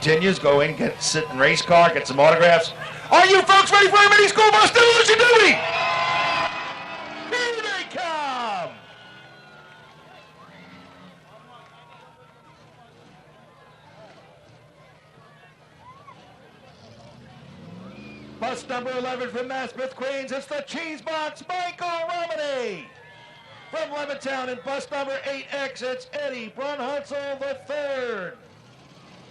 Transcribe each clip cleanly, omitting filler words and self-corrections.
Continues, go in, sit in race car, get some autographs. Are you folks ready for a mini school bus demolition duty? Here they come! Bus number 11 from Maspeth, Queens, it's the Cheese Box, Michael Romany. From Levittown, in bus number 8X, it's Eddie Brunhutzel III.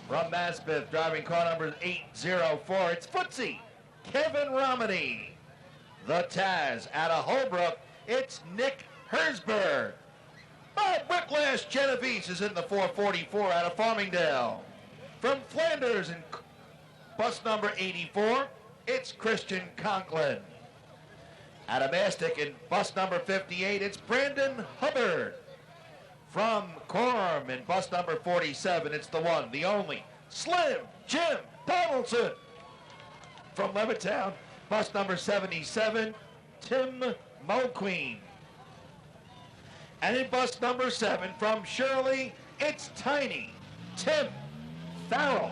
From Maspeth, driving car number 804, it's Footsie, Kevin Romany. The Taz, out of Holbrook, it's Nick Hersberg. Bob Whiplash Genovese is in the 444 out of Farmingdale. From Flanders, in bus number 84, it's Christian Conklin. Out of Mastic, in bus number 58, it's Brandon Hubbard. From Coram, in bus number 47, it's the one, the only, Slim Jim Donaldson. From Levittown, bus number 77, Tim Mulqueen. And in bus number 7, from Shirley, it's Tiny Tim Farrell.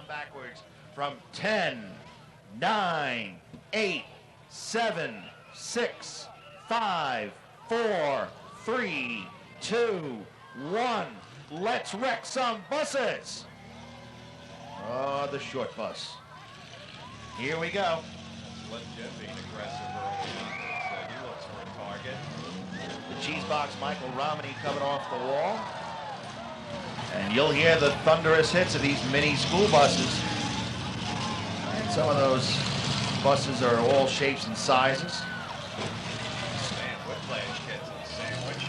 Backwards from 10, 9, 8, 7, 6, 5, 4, 3, 2, 1. Let's wreck some buses. Oh, the short bus. Here we go. Let Jim being aggressive early on. He looks for a target. The Cheese Box, Michael Romany coming off the wall. And you'll hear the thunderous hits of these mini school buses. And some of those buses are all shapes and sizes. Whiplash gets a sandwich.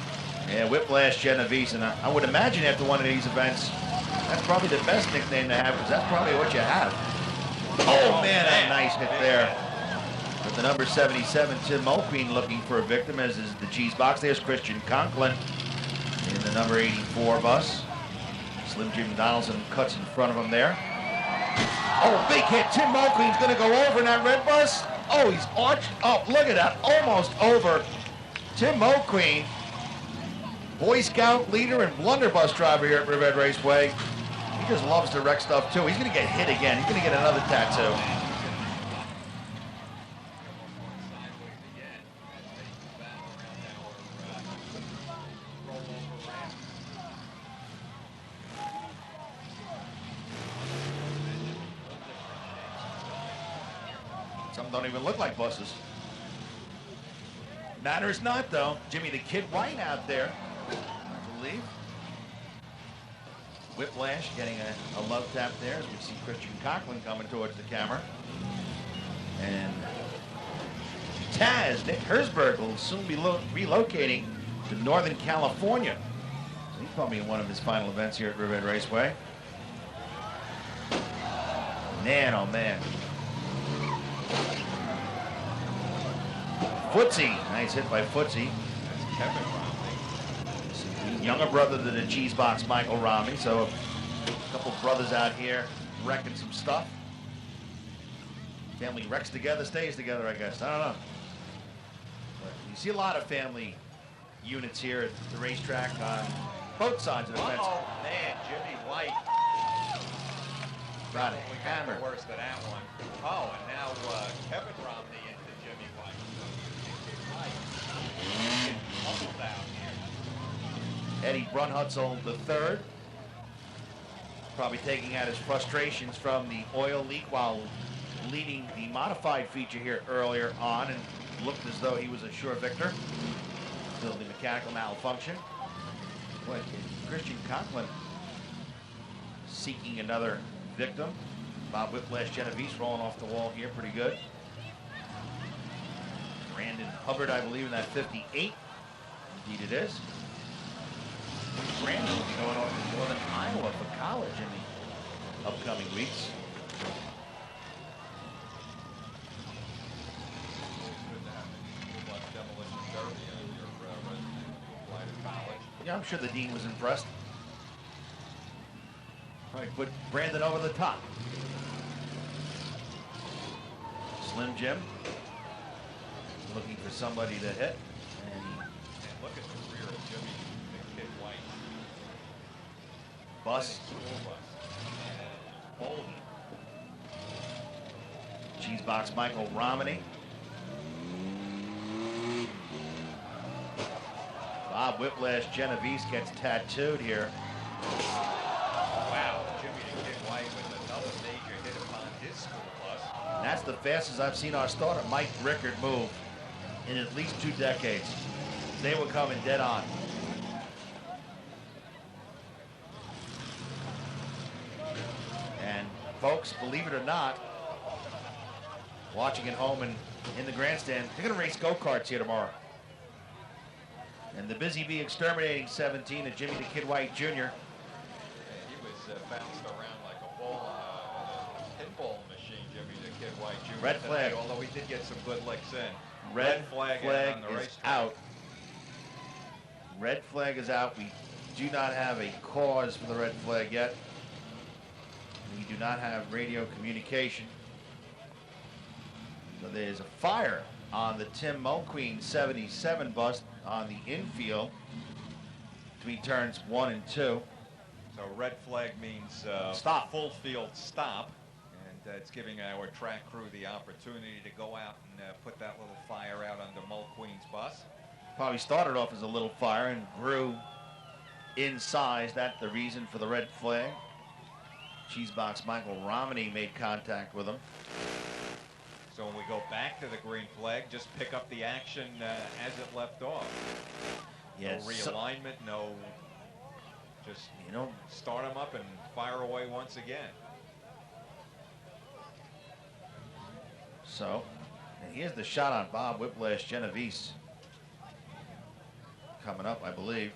Yeah, Whiplash Genovese. And I would imagine after one of these events, that's probably the best nickname to have, because that's probably what you have. Oh, man, a nice hit there. With the number 77, Tim Mulqueen looking for a victim, as is the Cheese Box. There's Christian Conklin in the number 84 bus. Slim Jim Donaldson cuts in front of him there. Oh, big hit. Tim Mulqueen's going to go over in that red bus. Oh, he's arched up. Look at that. Almost over. Tim Mulqueen, Boy Scout leader and blunderbuss driver here at Riverhead Raceway. He just loves to wreck stuff, too. He's going to get hit again. He's going to get another tattoo. Some don't even look like buses. Matters not, though. Jimmy the Kid White out there, I believe. Whiplash getting a love tap there as we see Christian Conklin coming towards the camera. And Taz, Nick Hersberg, will soon be relocating to Northern California. So he's probably in one of his final events here at Riverhead Raceway. Man, oh man. Footsie, nice hit by Footsie. That's Kevin Romney. Younger brother to the cheese box, Michael Romney. So a couple brothers out here wrecking some stuff. Family wrecks together, stays together, I guess. I don't know. But you see a lot of family units here at the racetrack on both sides of the fence. Oh man, Jimmy White. Got it. We got Hammer. the worst of that one. Oh, and now Kevin Romney into Jimmy White. Getting pummeled out here. Eddie Brunhutzel III. Probably taking out his frustrations from the oil leak while leading the modified feature here earlier on, and looked as though he was a sure victor. Still the mechanical malfunction. Boy, Christian Conklin seeking another victim. Bob Whiplash Genovese rolling off the wall here pretty good. Brandon Hubbard, I believe, in that 58. Indeed it is. Brandon will be going off to Northern Iowa for college in the upcoming weeks. Yeah, I'm sure the dean was impressed. Probably put Brandon over the top. Slim Jim looking for somebody to hit. And look at the rear of Jimmy the Kid White. Bus. School bus. Bolden. Cheesebox Michael Romney. Bob Whiplash Genovese gets tattooed here. Wow, Jimmy the Kid White with another major hit upon his school bus. And that's the fastest I've seen our starter, Mike Rickard, move in at least 2 decades. They were coming dead on. And folks, believe it or not, watching at home and in the grandstand, they're going to race go-karts here tomorrow. And the Busy Bee Exterminating 17 of Jimmy the Kid White Jr. Yeah, he was bounced around like a ball on a pinball machine, Jimmy the Kid White Jr. Red flag. Although he did get some good licks in. Red flag on the is racetrack. out. Red flag is out. We do not have a cause for the red flag yet. We do not have radio communication. So there's a fire on the Tim Mulqueen 77 bus on the infield between turns 1 and 2. So red flag means Stop. Full field stop. And it's giving our track crew the opportunity to go out and put that little fire out under Mulqueen's bus. Probably started off as a little fire and grew in size. That's the reason for the red flag. Cheesebox Michael Romney made contact with him. So when we go back to the green flag, just pick up the action as it left off. Yes. No realignment, no, just start them up and fire away once again. So, and here's the shot on Bob Whiplash Genovese. Coming up, I believe.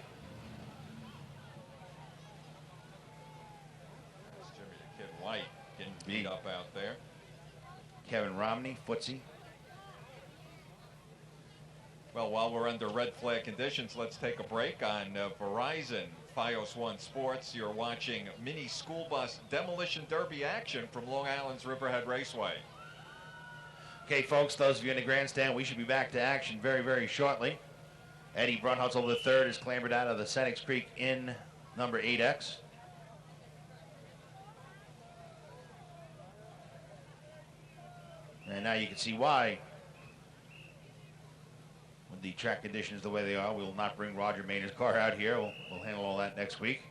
That's Jimmy the Kid White getting beat up out there. Kevin Romney, footsie. Well, while we're under red flag conditions, let's take a break on Verizon Fios One Sports. You're watching mini school bus demolition derby action from Long Island's Riverhead Raceway. Okay, folks, those of you in the grandstand, we should be back to action very, very shortly. Eddie Brunhutzel III is clambered out of the Senex Creek in number 8X. And now you can see why, with the track conditions the way they are, we will not bring Roger Maynard's car out here. We'll handle all that next week.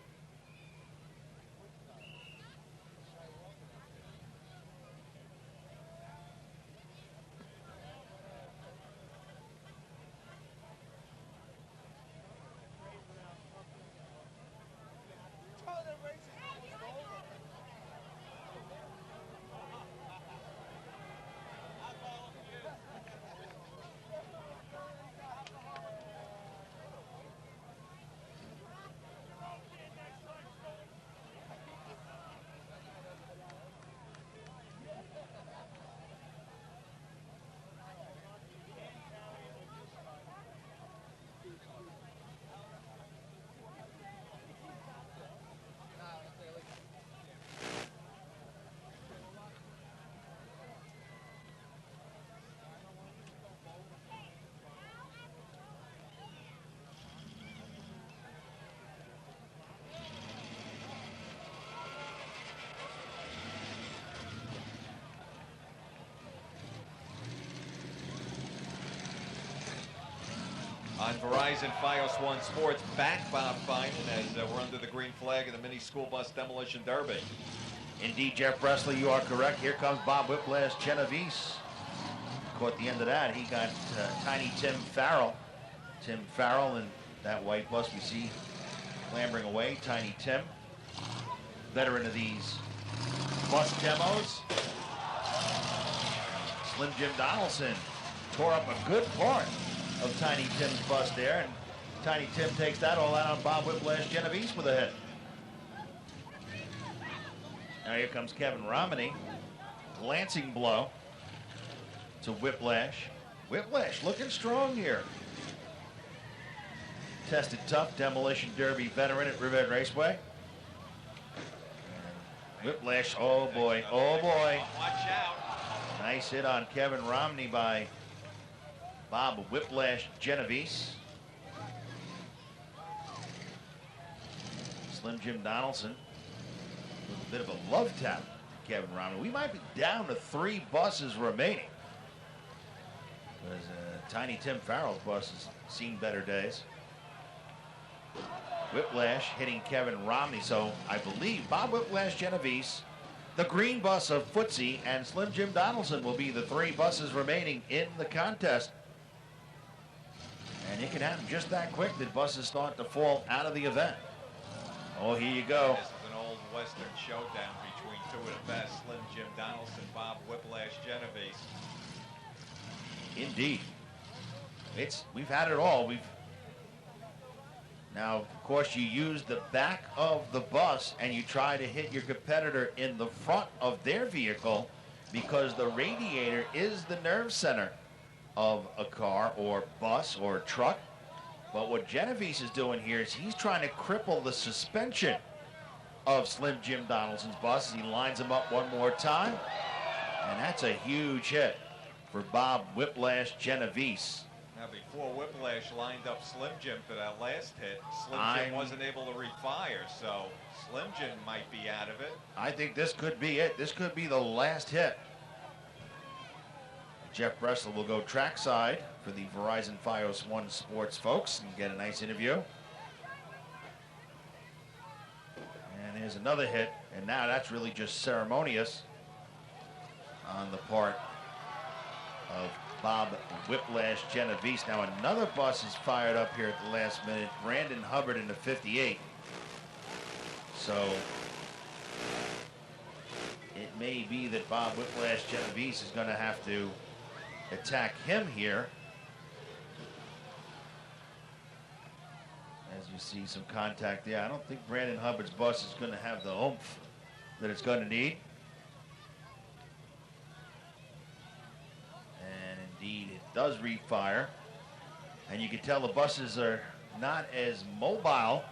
On Verizon Fios 1 Sports, back Bob Finan as we're under the green flag of the Mini School Bus Demolition Derby. Indeed, Jeff Bresley, you are correct. Here comes Bob Whiplash Genovese. Caught the end of that. He got Tiny Tim Farrell. Tim Farrell in that white bus we see clambering away. Tiny Tim, veteran of these bus demos. Slim Jim Donaldson tore up a good part of Tiny Tim's bus there, and Tiny Tim takes that all out on Bob Whiplash Genovese with a hit. Now here comes Kevin Romney. Glancing blow to Whiplash. Whiplash looking strong here. Tested tough, Demolition Derby veteran at Riverhead Raceway. Whiplash, oh boy, oh boy. Watch out. Nice hit on Kevin Romney by Bob Whiplash Genovese. Slim Jim Donaldson with a bit of a love tap to Kevin Romney. We might be down to 3 buses remaining, because Tiny Tim Farrell's bus has seen better days. Whiplash hitting Kevin Romney, so I believe Bob Whiplash Genovese, the green bus of Footsie, and Slim Jim Donaldson will be the 3 buses remaining in the contest. And it can happen just that quick that buses start to fall out of the event. Oh, here you go. This is an old Western showdown between 2 of the best, Slim Jim Donaldson, Bob Whiplash Genovese. Indeed. We've had it all. Now, of course, you use the back of the bus and you try to hit your competitor in the front of their vehicle, because the radiator is the nerve center of a car or bus or truck. But what Genovese is doing here is he's trying to cripple the suspension of Slim Jim Donaldson's bus as he lines him up one more time. And that's a huge hit for Bob Whiplash Genovese. Now, before Whiplash lined up Slim Jim for that last hit, Slim Jim wasn't able to refire, so Slim Jim might be out of it. I think this could be it. This could be the last hit. Jeff Bresley will go trackside for the Verizon Fios 1 Sports folks and get a nice interview. And there's another hit, and now that's really just ceremonious on the part of Bob Whiplash Genovese. Now another bus is fired up here at the last minute. Brandon Hubbard in the 58. So it may be that Bob Whiplash Genovese is going to have to attack him here. As you see some contact there. I don't think Brandon Hubbard's bus is going to have the oomph that it's going to need. Indeed, it does refire, and you can tell the buses are not as mobile,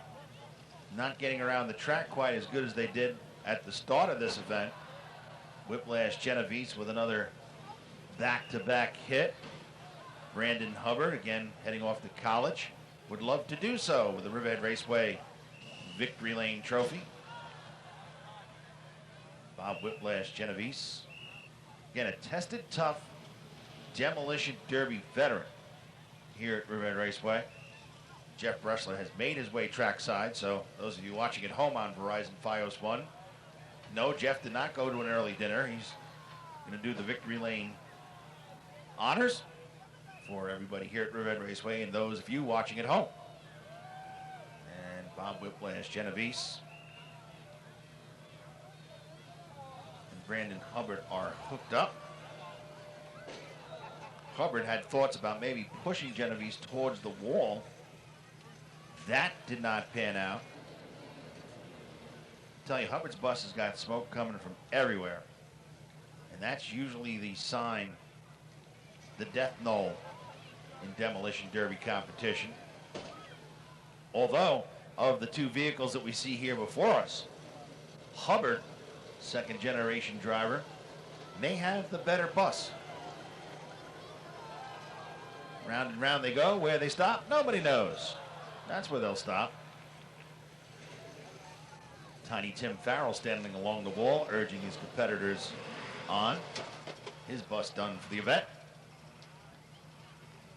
not getting around the track quite as good as they did at the start of this event. Whiplash Genovese with another back-to-back hit. Brandon Hubbard, again heading off to college, would love to do so with the Riverhead Raceway Victory Lane Trophy. Bob Whiplash Genovese, again a tested tough Demolition Derby veteran here at Riverhead Raceway. Jeff Bresley has made his way trackside, so those of you watching at home on Verizon Fios 1, no, Jeff did not go to an early dinner. He's going to do the Victory Lane honors for everybody here at Riverhead Raceway and those of you watching at home. And Bob Whiplash Genovese and Brandon Hubbard are hooked up. Hubbard had thoughts about maybe pushing Genovese towards the wall. That did not pan out. I tell you, Hubbard's bus has got smoke coming from everywhere. And that's usually the sign, the death knell in Demolition Derby competition. Although, of the 2 vehicles that we see here before us, Hubbard, second generation driver, may have the better bus. Round and round they go. Where they stop, nobody knows. That's where they'll stop. Tiny Tim Farrell standing along the wall, urging his competitors on. His bus done for the event.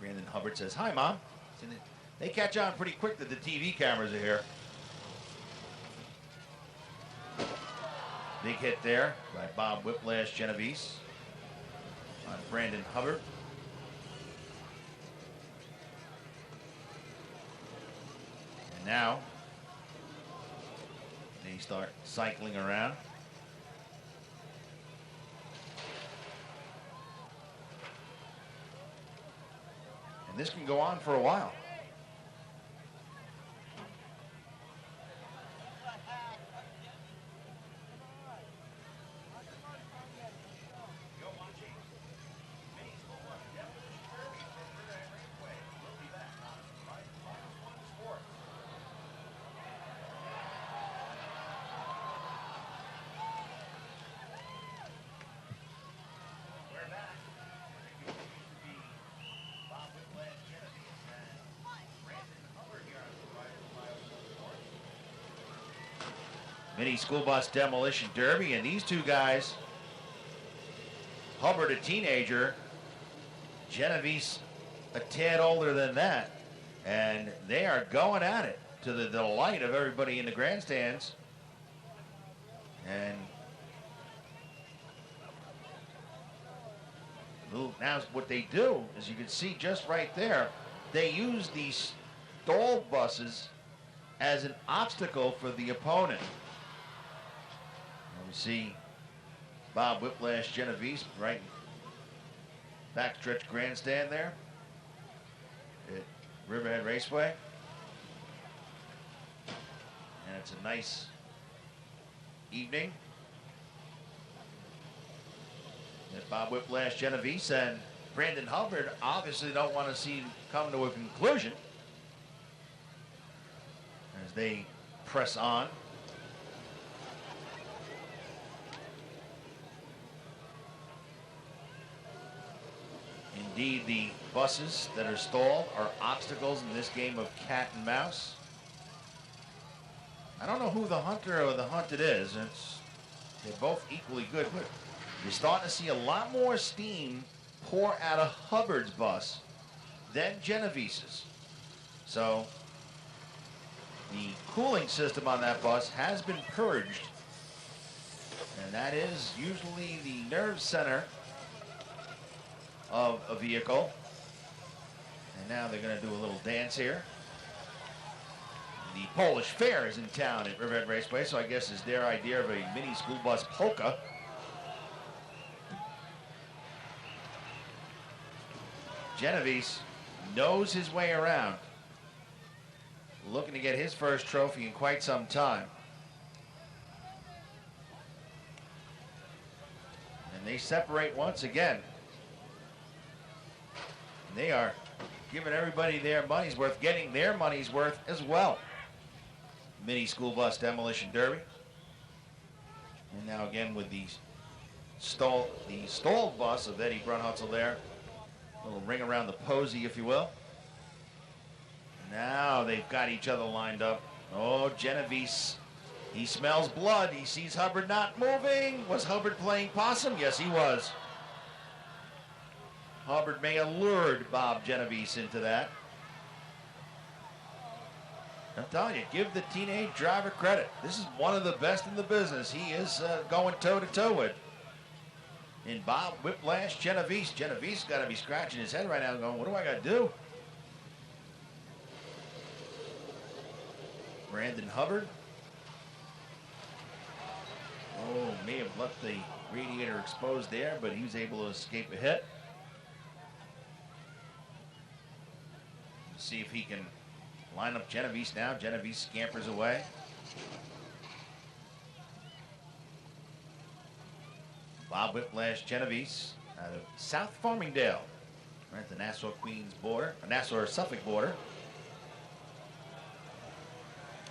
Brandon Hubbard says, "Hi, Mom." And they catch on pretty quick that the TV cameras are here. Big hit there by Bob Whiplash Genovese on Brandon Hubbard. And now they start cycling around. And this can go on for a while. Mini School Bus Demolition Derby, and these two guys, Hubbard a teenager, Genovese a tad older than that, and they are going at it to the delight of everybody in the grandstands. And now what they do, as you can see just right there, they use these stall buses as an obstacle for the opponent. We see Bob Whiplash Genovese right backstretch grandstand there at Riverhead Raceway. And it's a nice evening. And Bob Whiplash Genovese and Brandon Hubbard obviously don't want to see come to a conclusion as they press on. Indeed, the buses that are stalled are obstacles in this game of cat and mouse. I don't know who the hunter or the hunted is. They're both equally good, but you're starting to see a lot more steam pour out of Hubbard's bus than Genovese's. So the cooling system on that bus has been purged, and that is usually the nerve center of a vehicle. And now they're going to do a little dance here. The Polish Fair is in town at Riverhead Raceway, so I guess it's their idea of a mini school bus polka. Genovese knows his way around, looking to get his first trophy in quite some time. And they separate once again. They are giving everybody their money's worth, getting their money's worth as well. Mini School Bus Demolition Derby. And now again with the stalled bus of Eddie Brunhutzel there. A little ring around the posy, if you will. Now they've got each other lined up. Oh, Genovese, he smells blood. He sees Hubbard not moving. Was Hubbard playing possum? Yes, he was. Hubbard may have lured Bob Genovese into that. I'm telling you, give the teenage driver credit. This is one of the best in the business. He is going toe-to-toe with. In Bob Whiplash Genovese. Genovese got to be scratching his head right now going, what do I got to do? Brandon Hubbard. Oh, may have left the radiator exposed there, but he was able to escape a hit. See if he can line up Genovese now. Genovese scampers away. Bob Whiplash Genovese out of South Farmingdale, right at the Nassau-Queens border, Nassau-Suffolk border.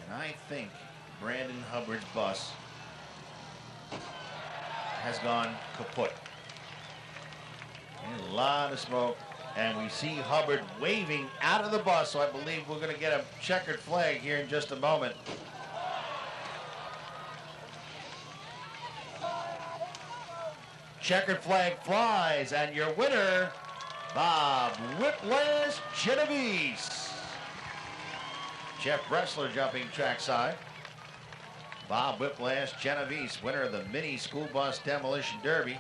And I think Brandon Hubbard's bus has gone kaput. And a lot of smoke. And we see Hubbard waving out of the bus, so I believe we're going to get a checkered flag here in just a moment. Checkered flag flies, and your winner, Bob Whiplash Genovese. Jeff Bressler jumping trackside. Bob Whiplash Genovese, winner of the Mini School Bus Demolition Derby.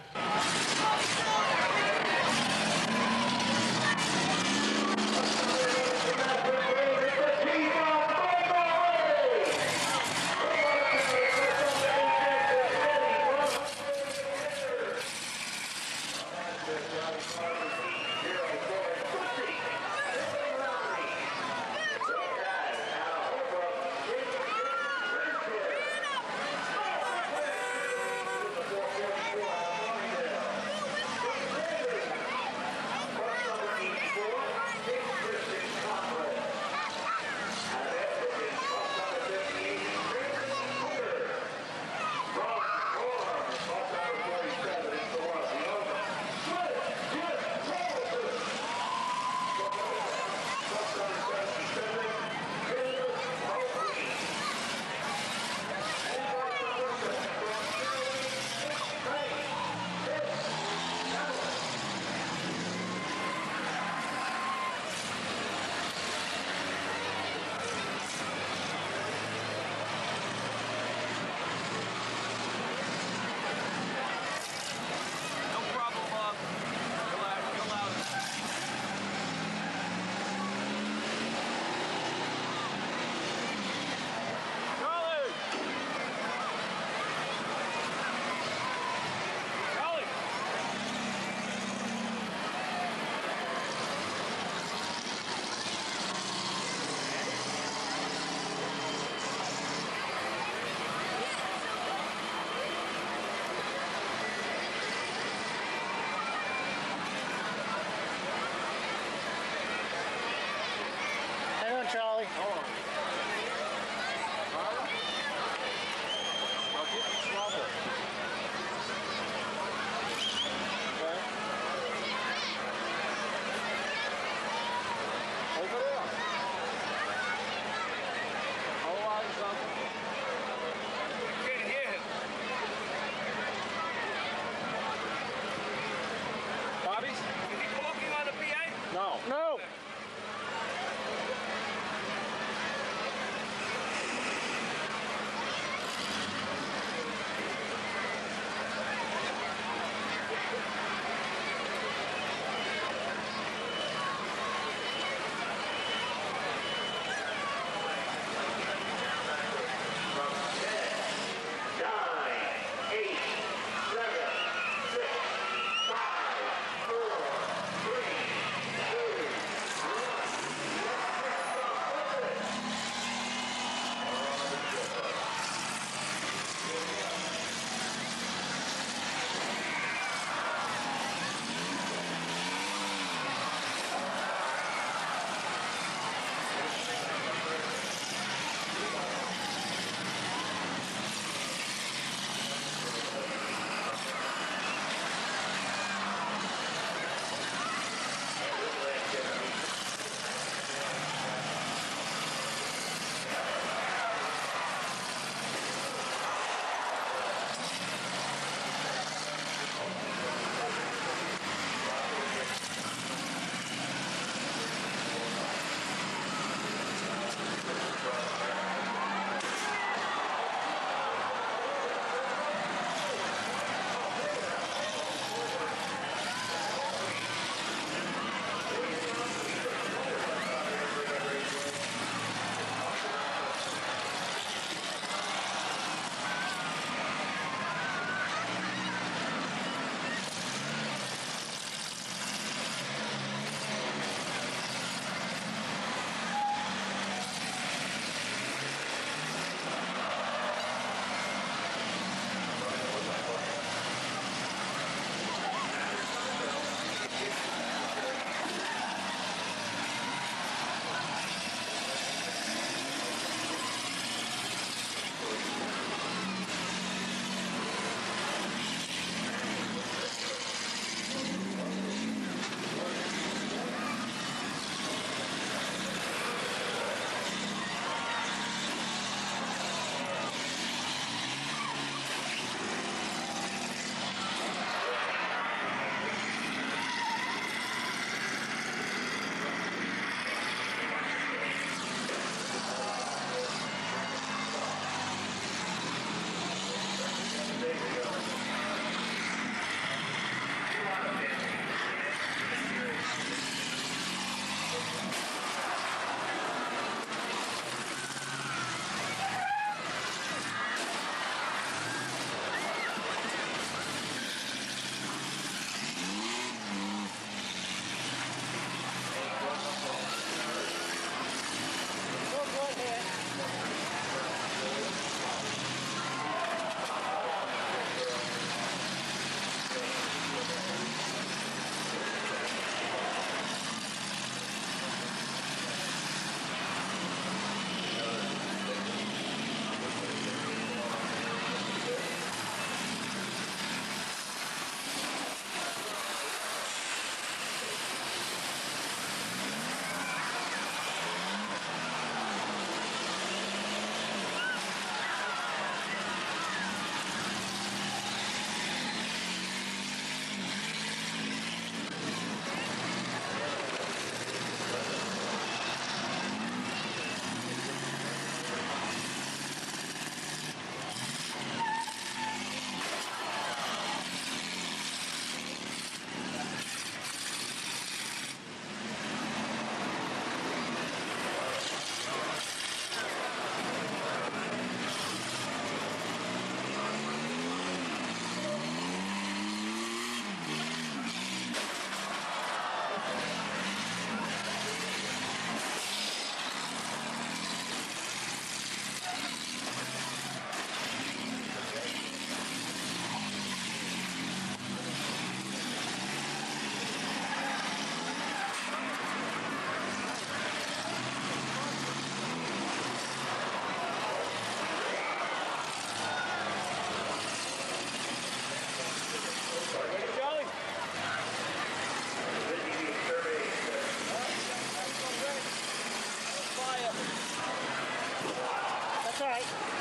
all right.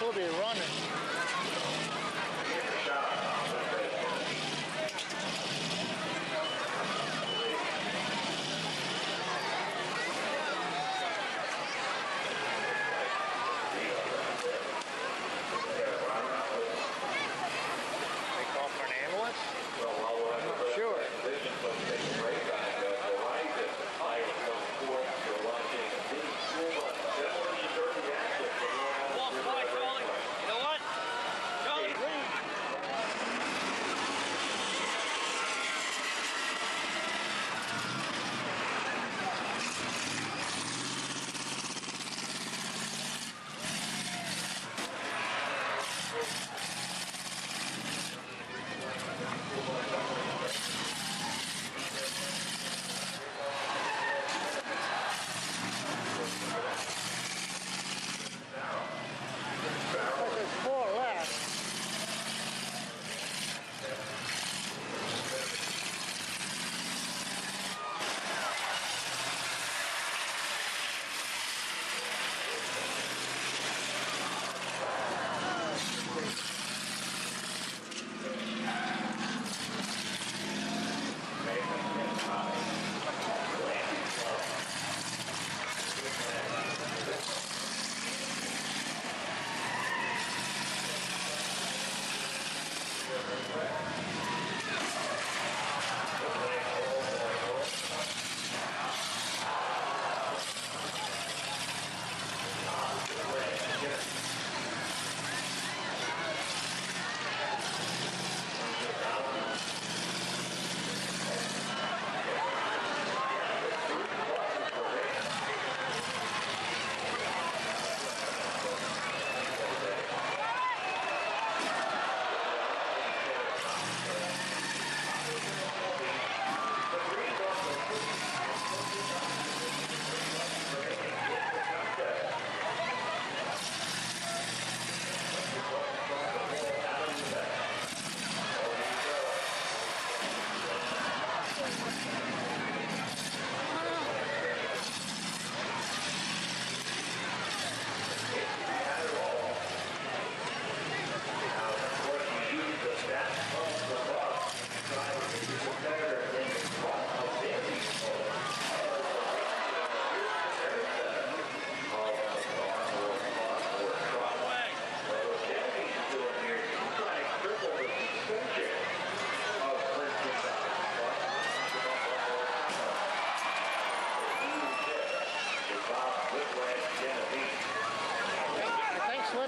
We'll be running.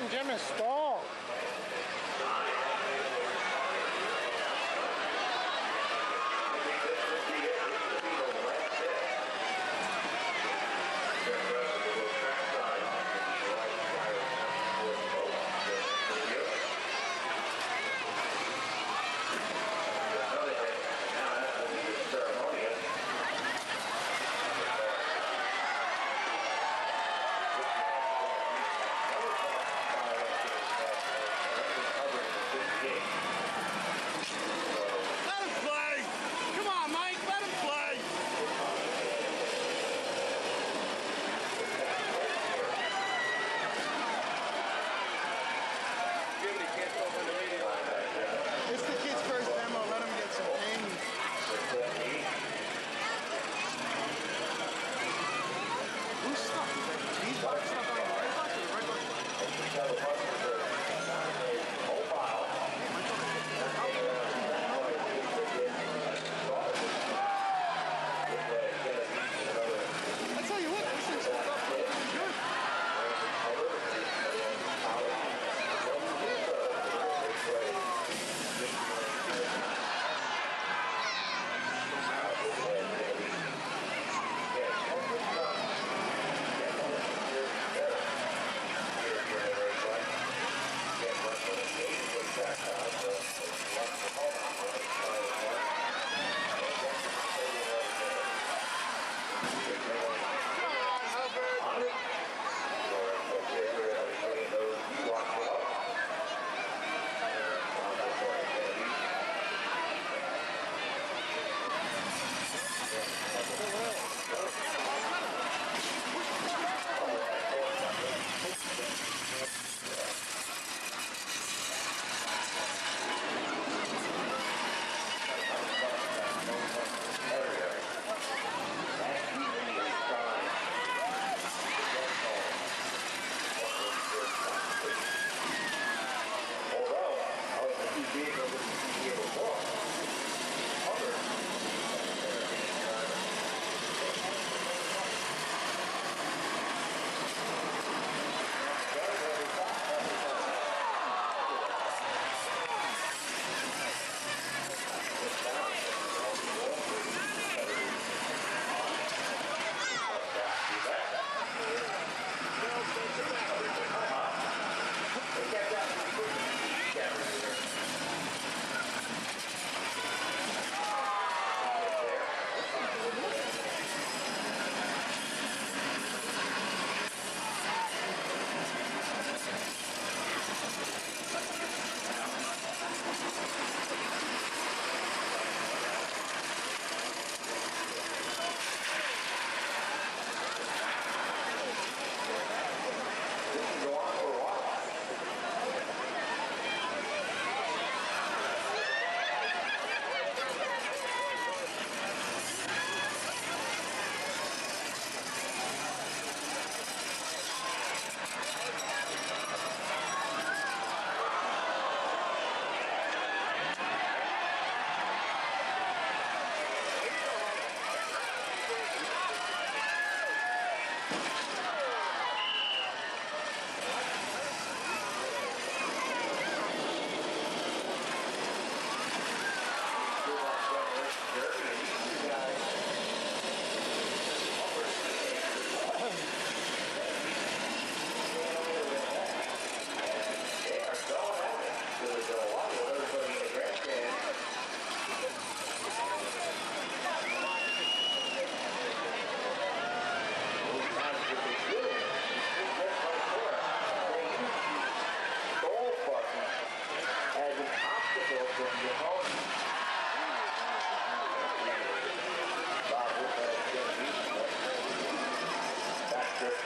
Jim is stalled. tell you what, this thing's hooked up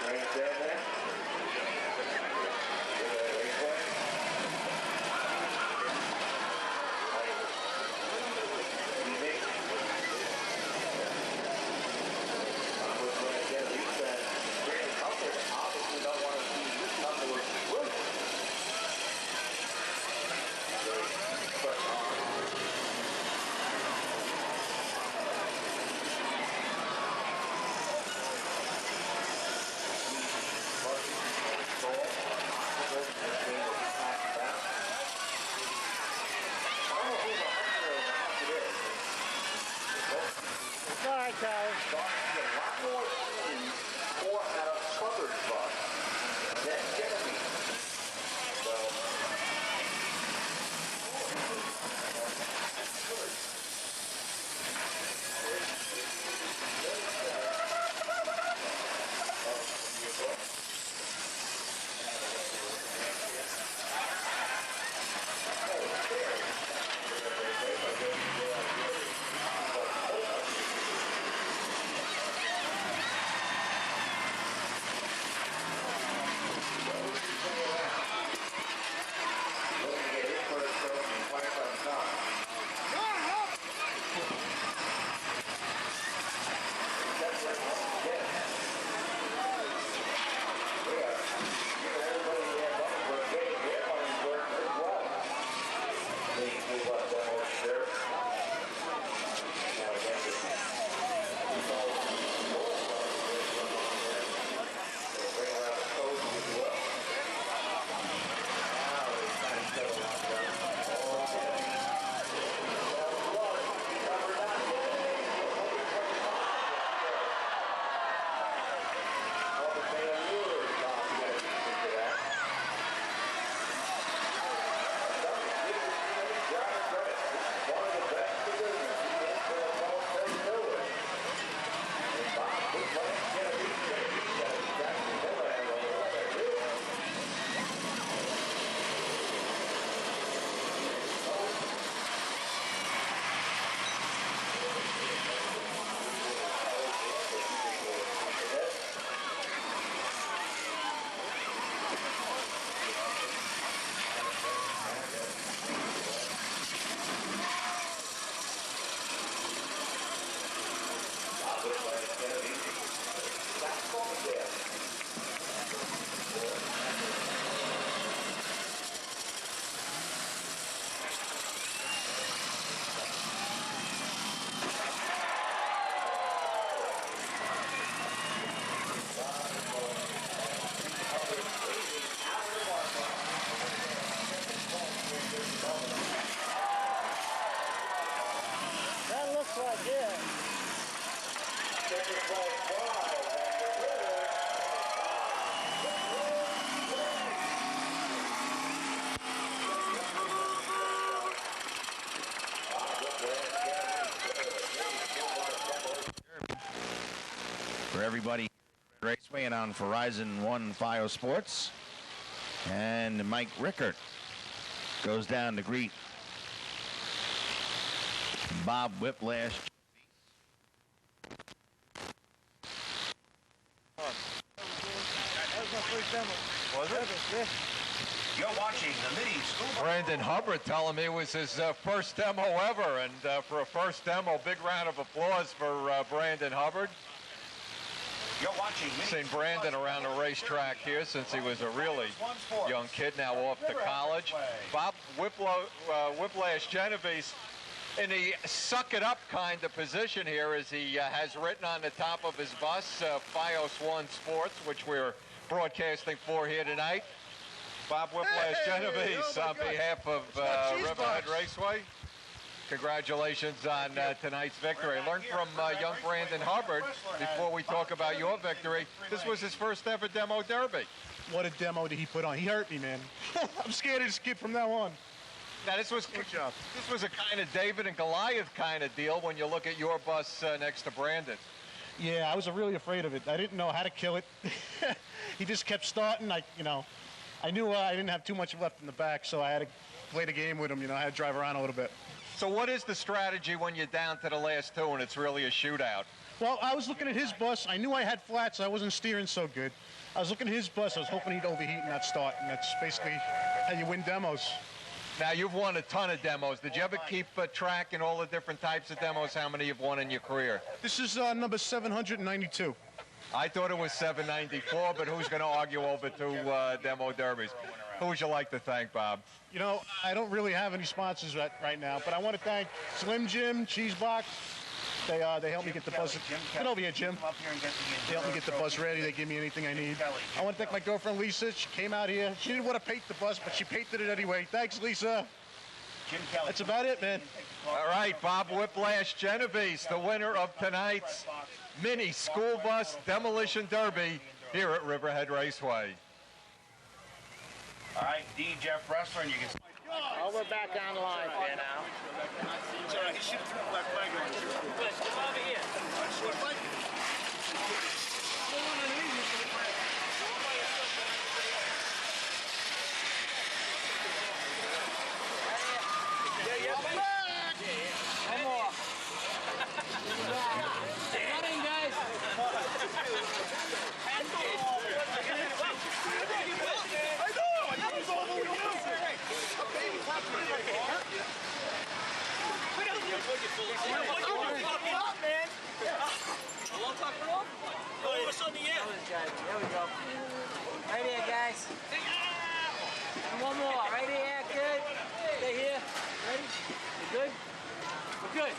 pretty good. everybody. Raceway and on Verizon 1 FiOS Sports. And Mike Rickert goes down to greet Bob Whiplash. Was it? Yeah. You're watching the Mini School. Brandon Hubbard telling me it was his first demo ever, and for a first demo, big round of applause for Brandon Hubbard. You're watching Seen Brandon around the racetrack here since he was a really young kid, now off to college. Bob Whiplash Genovese in the suck-it-up kind of position here, as he has written on the top of his bus, FiOS 1 Sports, which we're broadcasting for here tonight. Bob Whiplash Genovese on behalf of Riverhead Raceway. Congratulations on tonight's victory. Learn from young Brandon Hubbard, before we talk about your victory, this was his first ever demo derby. What a demo did he put on. He hurt me, man. I'm scared of this kid from now on. Now, this was a kind of David and Goliath kind of deal when you look at your bus next to Brandon. Yeah, I was really afraid of it. I didn't know how to kill it. He just kept starting. I knew I didn't have too much left in the back, so I had to play the game with him. I had to drive around a little bit. So what is the strategy when you're down to the last two and it's really a shootout? Well, I was looking at his bus. I knew I had flats. I wasn't steering so good. I was looking at his bus. I was hoping he'd overheat and not start, and that's basically how you win demos. Now, you've won a ton of demos. Did you ever keep track in all the different types of demos, how many you've won in your career? This is number 792. I thought it was 794, but who's going to argue over two demo derbies? Who would you like to thank, Bob? I don't really have any sponsors right now, but I want to thank Slim Jim, Cheesebox. They helped me get the bus. Get over here, Jim. They helped me get the bus ready. They give me anything I need. I want to thank my girlfriend, Lisa. She came out here. She didn't want to paint the bus, but she painted it anyway. Thanks, Lisa. That's about it, man. All right, Bob Whiplash Genovese, the winner of tonight's Mini School Bus Demolition Derby here at Riverhead Raceway. All right, D. Jeff Wrestler, and you can... Oh, we're back online here now. Sorry, he should have threw that flag on you. Come over here. One more. Running, guys. There we go. Right here, guys. And one more. Right here. Good. Stay here. Ready? You good? We're good.